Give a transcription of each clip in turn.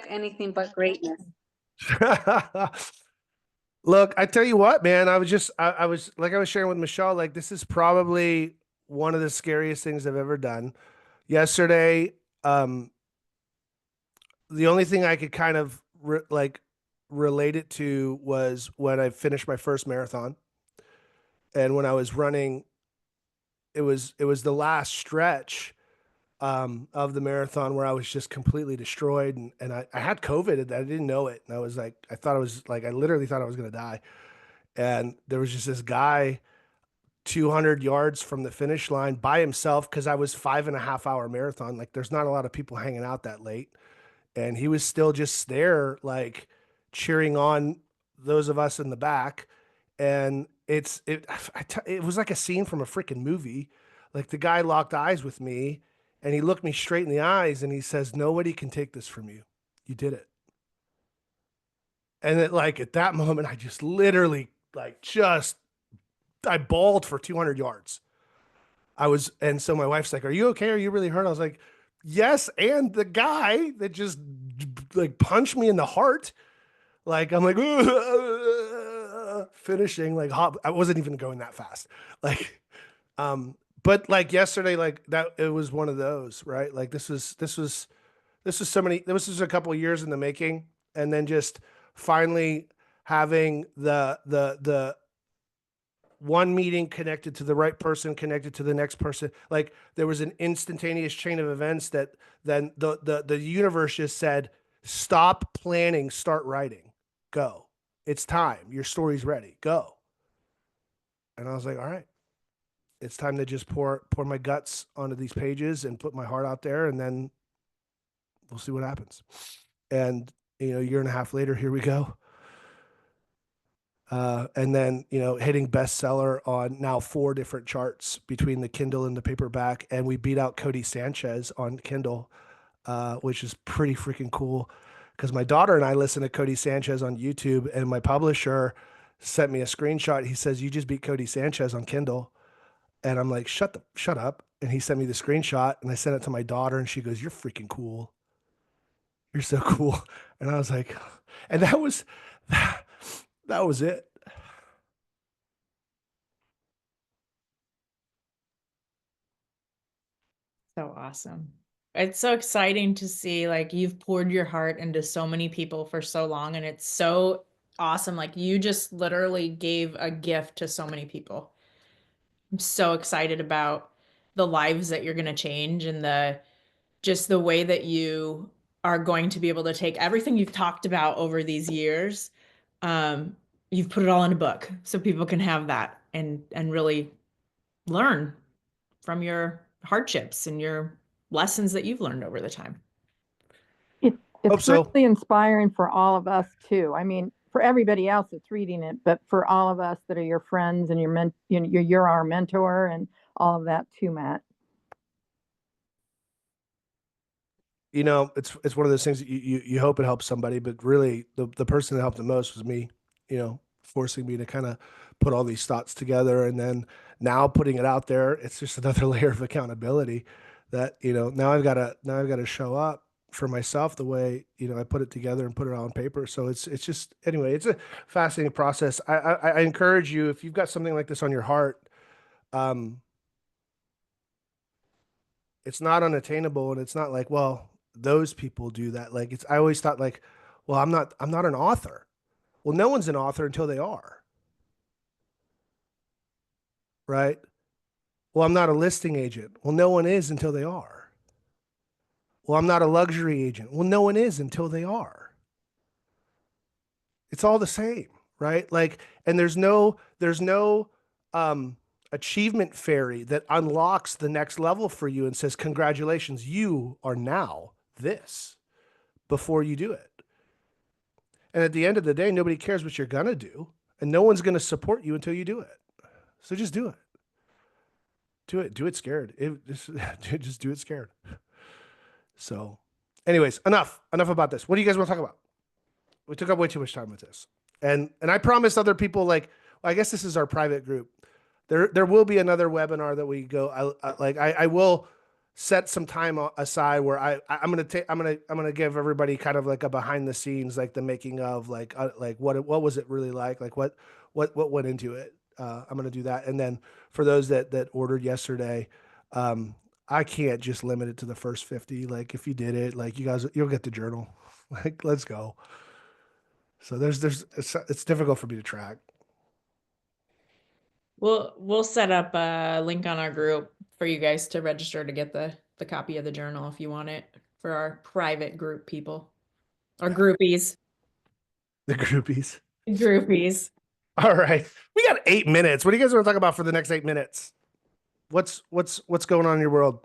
Anything but greatness. Look, I tell you what, man, I was like I was sharing with Michelle, like this is probably one of the scariest things I've ever done. Yesterday, um, the only thing I could kind of relate it to was when I finished my first marathon. And when I was running, it was the last stretch of the marathon where I was just completely destroyed. And I had COVID and I didn't know it. And I was like, I literally thought I was going to die. And there was just this guy 200 yards from the finish line by himself because I was 5.5 hour marathon. Like there's not a lot of people hanging out that late. And he was still just there, like cheering on those of us in the back. And it was like a scene from a freaking movie. Like the guy locked eyes with me and he looked me straight in the eyes and he says, "Nobody can take this from you. You did it." And at that moment, I just literally I bawled for 200 yards. And so my wife's like, "Are you okay? Are you really hurt?" I was like, "Yes." And the guy that just like punched me in the heart, like I'm like finishing like hop. I wasn't even going that fast. Like, but like yesterday, like that, it was one of those, right? Like this was a couple of years in the making, and then just finally having the one meeting connected to the right person, connected to the next person. Like there was an instantaneous chain of events that then the universe just said, "Stop planning, start writing. Go. It's time. Your story's ready. Go." And I was like, "All right, it's time to just pour my guts onto these pages and put my heart out there, and then we'll see what happens." And a year and a half later, here we go. And then, hitting bestseller on now 4 different charts between the Kindle and the paperback. And we beat out Cody Sanchez on Kindle, which is pretty freaking cool. Because my daughter and I listen to Cody Sanchez on YouTube, and my publisher sent me a screenshot. He says, "You just beat Cody Sanchez on Kindle." And I'm like, shut up. And he sent me the screenshot, and I sent it to my daughter, and she goes, "You're freaking cool. You're so cool." And I was like, and that was it. So awesome. It's so exciting to see like you've poured your heart into so many people for so long, and it's so awesome. Like you just literally gave a gift to so many people. I'm so excited about the lives that you're going to change and the way that you are going to be able to take everything you've talked about over these years. Um, you've put it all in a book so people can have that and really learn from your hardships and your lessons that you've learned over the time. It, Hope it's so. really inspiring for all of us too. I mean, for everybody else that's reading it, but for all of us that are your friends and you're our mentor and all of that too, Matt. It's one of those things that you hope it helps somebody, but really the person that helped the most was me, forcing me to kind of put all these thoughts together. And then now putting it out there, it's just another layer of accountability that, now I've got to show up for myself the way, I put it together and put it on paper. So it's just, anyway, it's a fascinating process. I encourage you, if you've got something like this on your heart, um, it's not unattainable, and it's not like, well, those people do that. Like I always thought like, well, I'm not an author. Well, no one's an author until they are, right? Well, I'm not a listing agent. Well, no one is until they are. Well, I'm not a luxury agent. Well, no one is until they are. It's all the same, right? Like, and there's no achievement fairy that unlocks the next level for you and says, "Congratulations, you are now this," before you do it. And at the end of the day, nobody cares what you're going to do, and no one's going to support you until you do it. So just do it. Do it. Do it scared. Just do it scared. So, anyways, enough about this. What do you guys want to talk about? We took up way too much time with this. And I promised other people, like, well, I guess this is our private group. There will be another webinar that we go. I will set some time aside where I'm gonna give everybody kind of like a behind the scenes, like the making of, like what was it really like what went into it. I'm gonna do that, and then for those that ordered yesterday, um, I can't just limit it to the first 50. Like if you did it, like you guys, you'll get the journal. Like let's go. So it's difficult for me to track. We'll set up a link on our group for you guys to register to get the copy of the journal if you want it for our private group people or Yeah, groupies. the groupies. Groupies. All right, we got 8 minutes. What do you guys want to talk about for the next 8 minutes? What's going on in your world?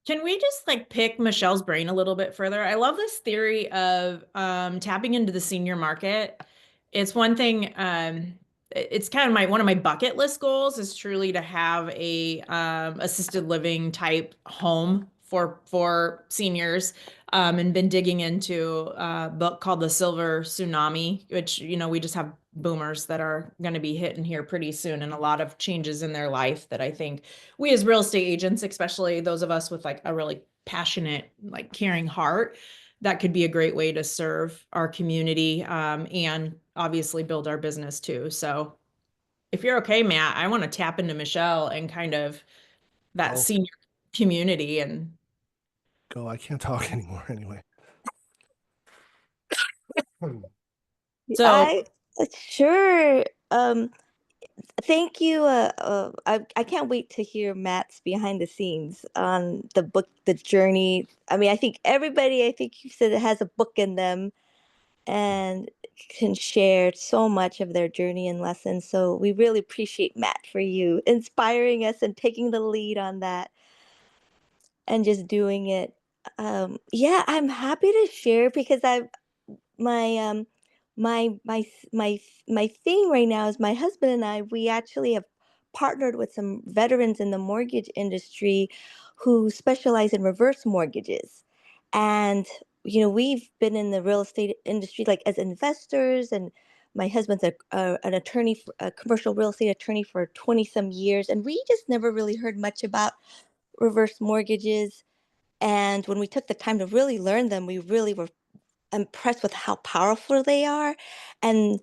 Can we just like pick Michelle's brain a little bit further? I love this theory of tapping into the senior market. It's one thing, it's kind of my one of my bucket list goals is truly to have a assisted living type home for seniors. And been digging into a book called The Silver Tsunami, which, you know, we just have boomers that are going to be hitting here pretty soon and a lot of changes in their life that I think we as real estate agents, especially those of us with like a really passionate, like caring heart, that could be a great way to serve our community, and obviously build our business too. So if you're okay, Matt, I want to tap into Michelle and kind of that Go, senior community. And go. I can't talk anymore anyway. so I sure. Thank you. I can't wait to hear Matt's behind the scenes on the book, the journey. I mean, I think everybody, I think you said it has a book in them and can share so much of their journey and lessons. So we really appreciate Matt for you inspiring us and taking the lead on that and just doing it. Yeah, I'm happy to share because my my thing right now is my husband and I, we actually have partnered with some veterans in the mortgage industry who specialize in reverse mortgages. And we've been in the real estate industry like as investors, and my husband's an attorney, a commercial real estate attorney for 20 some years, and we just never really heard much about reverse mortgages. And when we took the time to really learn them, we really were impressed with how powerful they are. And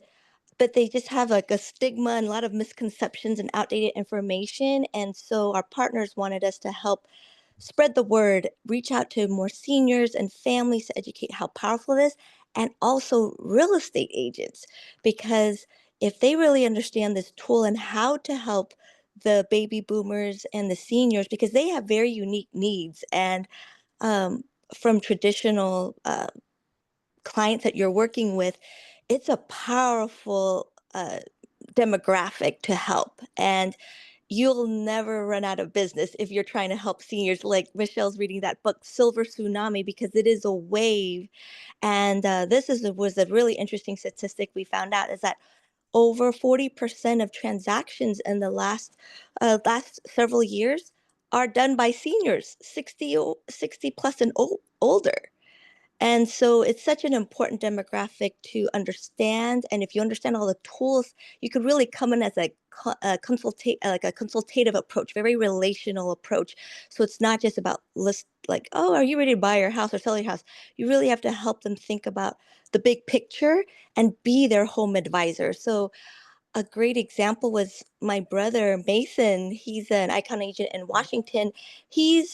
but they just have like a stigma and a lot of misconceptions and outdated information. And so our partners wanted us to help spread the word, reach out to more seniors and families to educate how powerful it is, and also real estate agents, because if they really understand this tool and how to help the baby boomers and the seniors, because they have very unique needs, and um, from traditional clients that you're working with, it's a powerful demographic to help. And you'll never run out of business if you're trying to help seniors. Like Michelle's reading that book, Silver Tsunami, because it is a wave. And was a really interesting statistic we found out, is that over 40% of transactions in the last several years are done by seniors, 60 plus and older. And so it's such an important demographic to understand. And if you understand all the tools, you could really come in as like a consultative approach, very relational approach. So it's not just about like, oh, are you ready to buy your house or sell your house? You really have to help them think about the big picture and be their home advisor. So a great example was my brother Mason. He's an icon agent in Washington. He's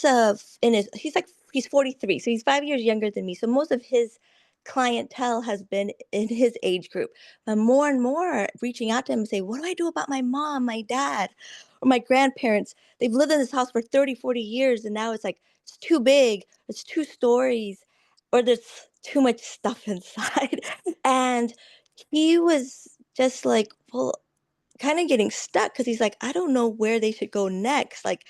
43, so he's 5 years younger than me. So most of his clientele has been in his age group. But more and more are reaching out to him and say, what do I do about my mom, my dad, or my grandparents? They've lived in this house for 30, 40 years, and now it's like it's too big, it's 2 stories, or there's too much stuff inside. And he was just like, well, kind of getting stuck because he's like, I don't know where they should go next. Like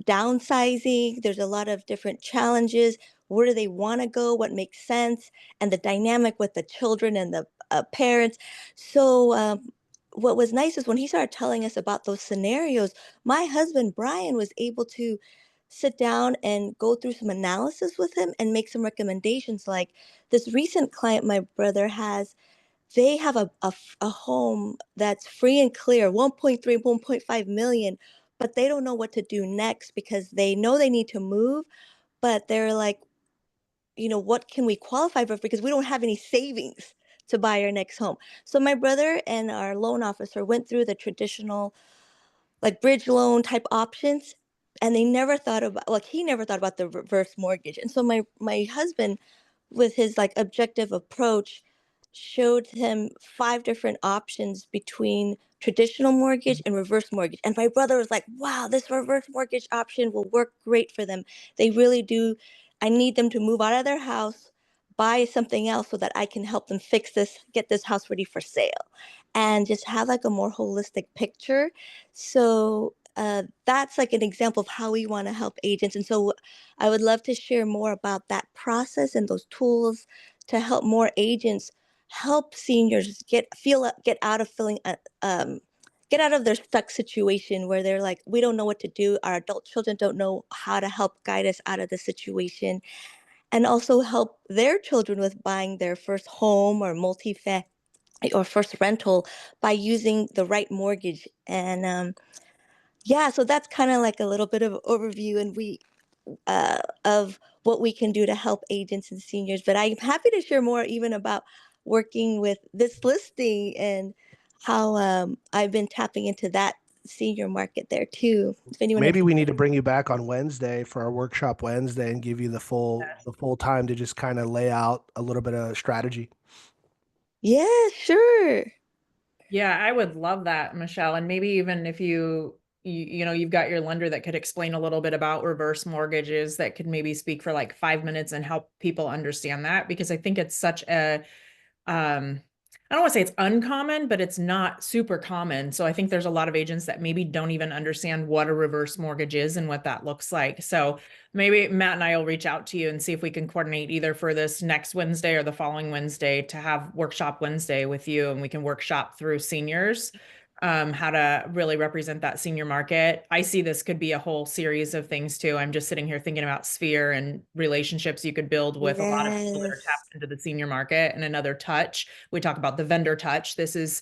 downsizing, there's a lot of different challenges. Where do they want to go? What makes sense? And the dynamic with the children and the parents. So, what was nice is when he started telling us about those scenarios, my husband, Brian, was able to sit down and go through some analysis with him and make some recommendations. Like this recent client my brother has, they have a home that's free and clear, 1.3, 1.5 million, but they don't know what to do next because they know they need to move, but they're like, what can we qualify for? Because we don't have any savings to buy our next home. So my brother and our loan officer went through the traditional, like, bridge loan type options, and they never thought about, like, he never thought about the reverse mortgage. And so my husband, with his like objective approach, showed him five different options between traditional mortgage and reverse mortgage. And my brother was like, wow, this reverse mortgage option will work great for them. They really do. I need them to move out of their house, buy something else so that I can help them fix this, get this house ready for sale, and just have like a more holistic picture. So that's like an example of how we want to help agents. And so I would love to share more about that process and those tools to help more agents help seniors get out of feeling get out of their stuck situation where they're like, we don't know what to do. Our adult children don't know how to help guide us out of the situation, and also help their children with buying their first home or or first rental by using the right mortgage. And yeah, so that's kind of like a little bit of an overview, and of what we can do to help agents and seniors. But I'm happy to share more even about working with this listing and how I've been tapping into that senior market there too. If anyone has, Maybe we need to bring you back on Wednesday for our workshop Wednesday and give you the full time to just kind of lay out a little bit of strategy. yeah, sure. Yeah, I would love that, Michelle. And maybe even if you've got your lender that could explain a little bit about reverse mortgages, that could maybe speak for like 5 minutes and help people understand that, because I think it's such a I don't want to say it's uncommon, but it's not super common. So I think there's a lot of agents that maybe don't even understand what a reverse mortgage is and what that looks like. So maybe Matt and I will reach out to you and see if we can coordinate either for this next Wednesday or the following Wednesday to have workshop Wednesday with you, and we can workshop through seniors, how to really represent that senior market. I see this could be a whole series of things too. I'm just sitting here thinking about Sphere and relationships you could build with a lot of people that are Yes. tapped into the senior market. And another touch, we talk about the vendor touch. This is,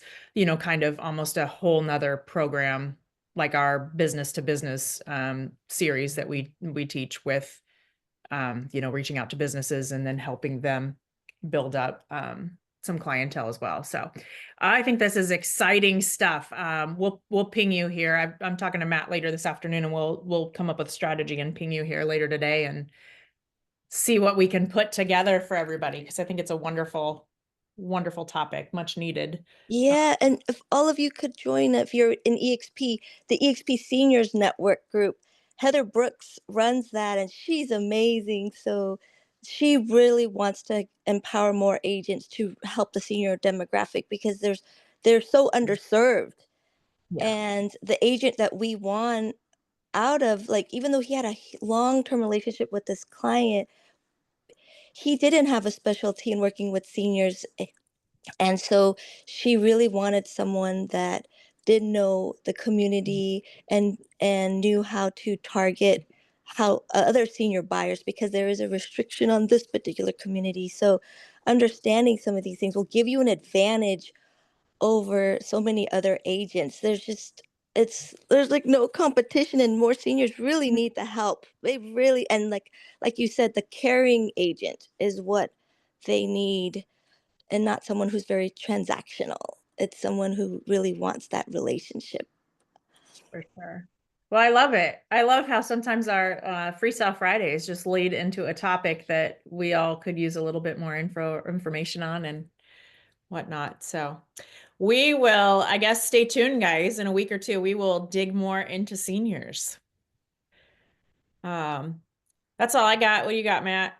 kind of almost a whole nother program, like our business to business series that we teach with, reaching out to businesses and then helping them build up some clientele as well. So I think this is exciting stuff. We'll ping you here. I'm talking to Matt later this afternoon, and we'll come up with strategy and ping you here later today and see what we can put together for everybody, because I think it's a wonderful, wonderful topic, much needed. Yeah, and if all of you could join, if you're in EXP, the EXP Seniors Network group, Heather Brooks runs that, and she's amazing. So she really wants to empower more agents to help the senior demographic because they're so underserved. Yeah. And the agent that we won out of, like, even though he had a long-term relationship with this client, he didn't have a specialty in working with seniors. And so she really wanted someone that did know the community and knew how to target how other senior buyers, because there is a restriction on this particular community. So understanding some of these things will give you an advantage over so many other agents. There's like no competition, and more seniors really need the help. They really, and like you said, the caring agent is what they need, and not someone who's very transactional. It's someone who really wants that relationship. For sure. Well, I love it. I love how sometimes our Freestyle Fridays just lead into a topic that we all could use a little bit more information on and whatnot. So we will, I guess, stay tuned, guys. In a week or two, we will dig more into seniors. That's all I got. What do you got, Matt?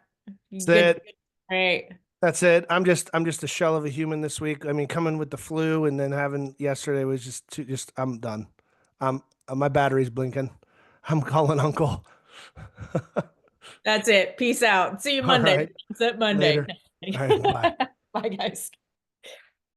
You That's good? it. Great. That's it. I'm just a shell of a human this week. I mean, coming with the flu and then having yesterday was just I'm done. My battery's blinking. I'm calling uncle. That's it. Peace out. See you All Monday. right. It's at Monday. Later. All right. Bye. Bye, guys.